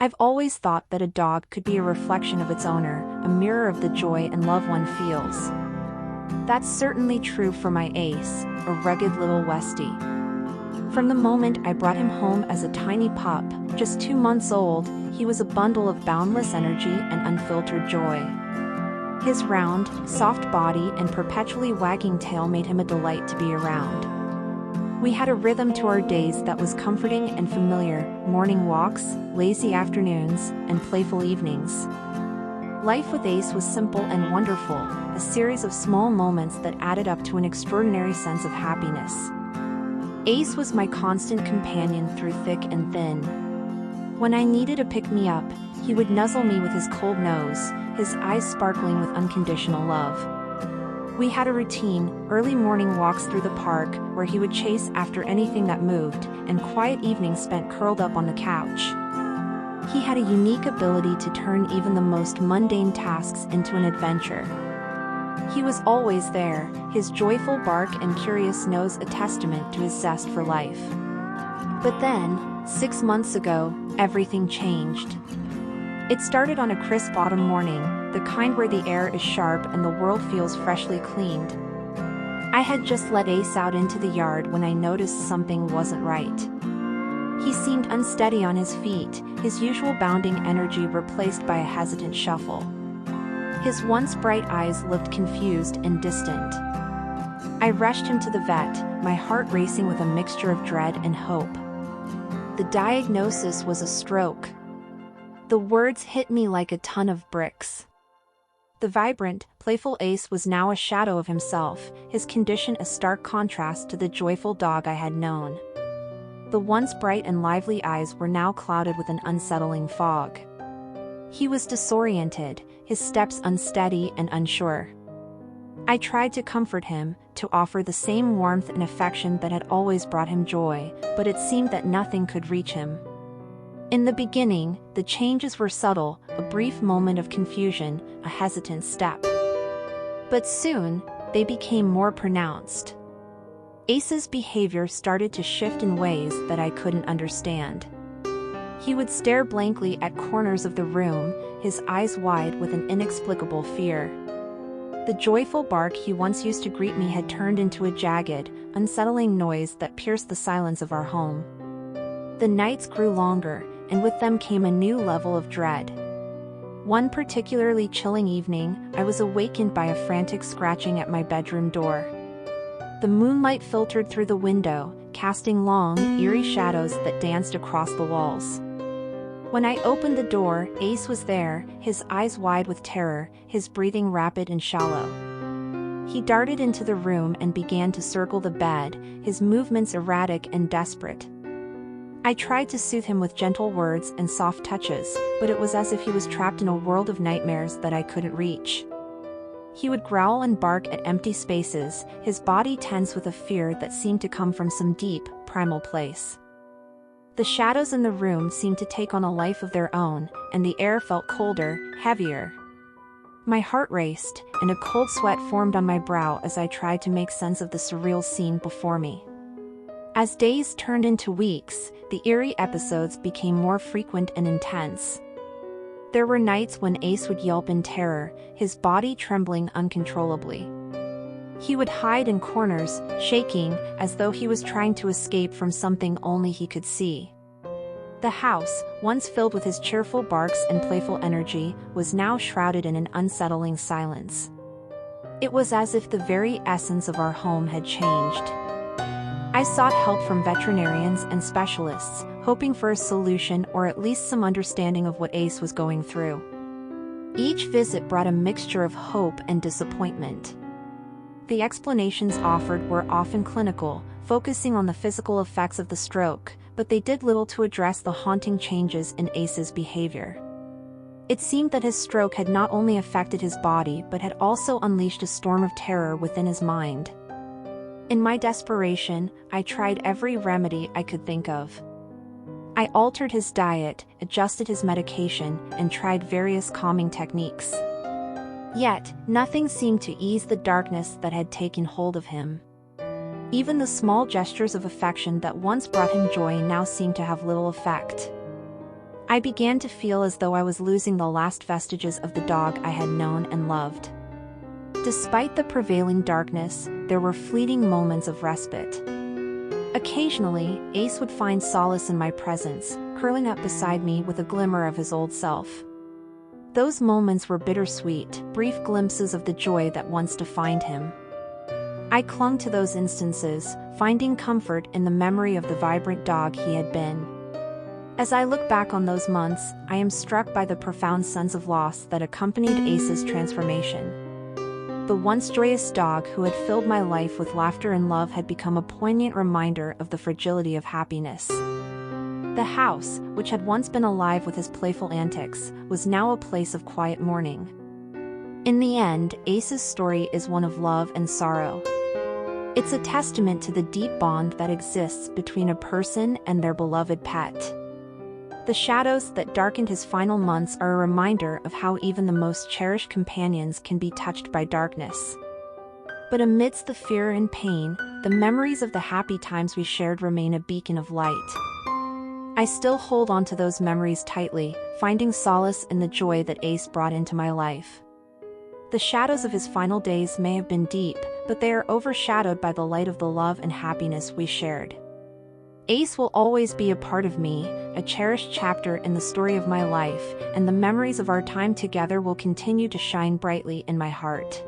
I've always thought that a dog could be a reflection of its owner, a mirror of the joy and love one feels. That's certainly true for my Ace, a rugged little Westie. From the moment I brought him home as a tiny pup, just 2 months old, he was a bundle of boundless energy and unfiltered joy. His round, soft body and perpetually wagging tail made him a delight to be around. We had a rhythm to our days that was comforting and familiar: morning walks, lazy afternoons, and playful evenings. Life with Ace was simple and wonderful, a series of small moments that added up to an extraordinary sense of happiness. Ace was my constant companion through thick and thin. When I needed a pick-me-up, he would nuzzle me with his cold nose, his eyes sparkling with unconditional love. We had a routine: early morning walks through the park, where he would chase after anything that moved, and quiet evenings spent curled up on the couch. He had a unique ability to turn even the most mundane tasks into an adventure. He was always there, his joyful bark and curious nose a testament to his zest for life. But then, 6 months ago, everything changed. It started on a crisp autumn morning, the kind where the air is sharp and the world feels freshly cleaned. I had just let Ace out into the yard when I noticed something wasn't right. He seemed unsteady on his feet, his usual bounding energy replaced by a hesitant shuffle. His once bright eyes looked confused and distant. I rushed him to the vet, my heart racing with a mixture of dread and hope. The diagnosis was a stroke. The words hit me like a ton of bricks. The vibrant, playful Ace was now a shadow of himself, his condition a stark contrast to the joyful dog I had known. The once bright and lively eyes were now clouded with an unsettling fog. He was disoriented, his steps unsteady and unsure. I tried to comfort him, to offer the same warmth and affection that had always brought him joy, but it seemed that nothing could reach him. In the beginning, the changes were subtle: a brief moment of confusion, a hesitant step. But soon, they became more pronounced. Ace's behavior started to shift in ways that I couldn't understand. He would stare blankly at corners of the room, his eyes wide with an inexplicable fear. The joyful bark he once used to greet me had turned into a jagged, unsettling noise that pierced the silence of our home. The nights grew longer, and with them came a new level of dread. One particularly chilling evening, I was awakened by a frantic scratching at my bedroom door. The moonlight filtered through the window, casting long, eerie shadows that danced across the walls. When I opened the door, Ace was there, his eyes wide with terror, his breathing rapid and shallow. He darted into the room and began to circle the bed, his movements erratic and desperate. I tried to soothe him with gentle words and soft touches, but it was as if he was trapped in a world of nightmares that I couldn't reach. He would growl and bark at empty spaces, his body tense with a fear that seemed to come from some deep, primal place. The shadows in the room seemed to take on a life of their own, and the air felt colder, heavier. My heart raced, and a cold sweat formed on my brow as I tried to make sense of the surreal scene before me. As days turned into weeks, the eerie episodes became more frequent and intense. There were nights when Ace would yelp in terror, his body trembling uncontrollably. He would hide in corners, shaking, as though he was trying to escape from something only he could see. The house, once filled with his cheerful barks and playful energy, was now shrouded in an unsettling silence. It was as if the very essence of our home had changed. I sought help from veterinarians and specialists, hoping for a solution or at least some understanding of what Ace was going through. Each visit brought a mixture of hope and disappointment. The explanations offered were often clinical, focusing on the physical effects of the stroke, but they did little to address the haunting changes in Ace's behavior. It seemed that his stroke had not only affected his body but had also unleashed a storm of terror within his mind. In my desperation, I tried every remedy I could think of. I altered his diet, adjusted his medication, and tried various calming techniques. Yet, nothing seemed to ease the darkness that had taken hold of him. Even the small gestures of affection that once brought him joy now seemed to have little effect. I began to feel as though I was losing the last vestiges of the dog I had known and loved. Despite the prevailing darkness, there were fleeting moments of respite. Occasionally, Ace would find solace in my presence, curling up beside me with a glimmer of his old self. Those moments were bittersweet, brief glimpses of the joy that once defined him. I clung to those instances, finding comfort in the memory of the vibrant dog he had been. As I look back on those months, I am struck by the profound sense of loss that accompanied Ace's transformation. The once joyous dog who had filled my life with laughter and love had become a poignant reminder of the fragility of happiness. The house, which had once been alive with his playful antics, was now a place of quiet mourning. In the end, Ace's story is one of love and sorrow. It's a testament to the deep bond that exists between a person and their beloved pet. The shadows that darkened his final months are a reminder of how even the most cherished companions can be touched by darkness. But amidst the fear and pain, the memories of the happy times we shared remain a beacon of light. I still hold on to those memories tightly, finding solace in the joy that Ace brought into my life. The shadows of his final days may have been deep, but they are overshadowed by the light of the love and happiness we shared. Ace will always be a part of me, a cherished chapter in the story of my life, and the memories of our time together will continue to shine brightly in my heart.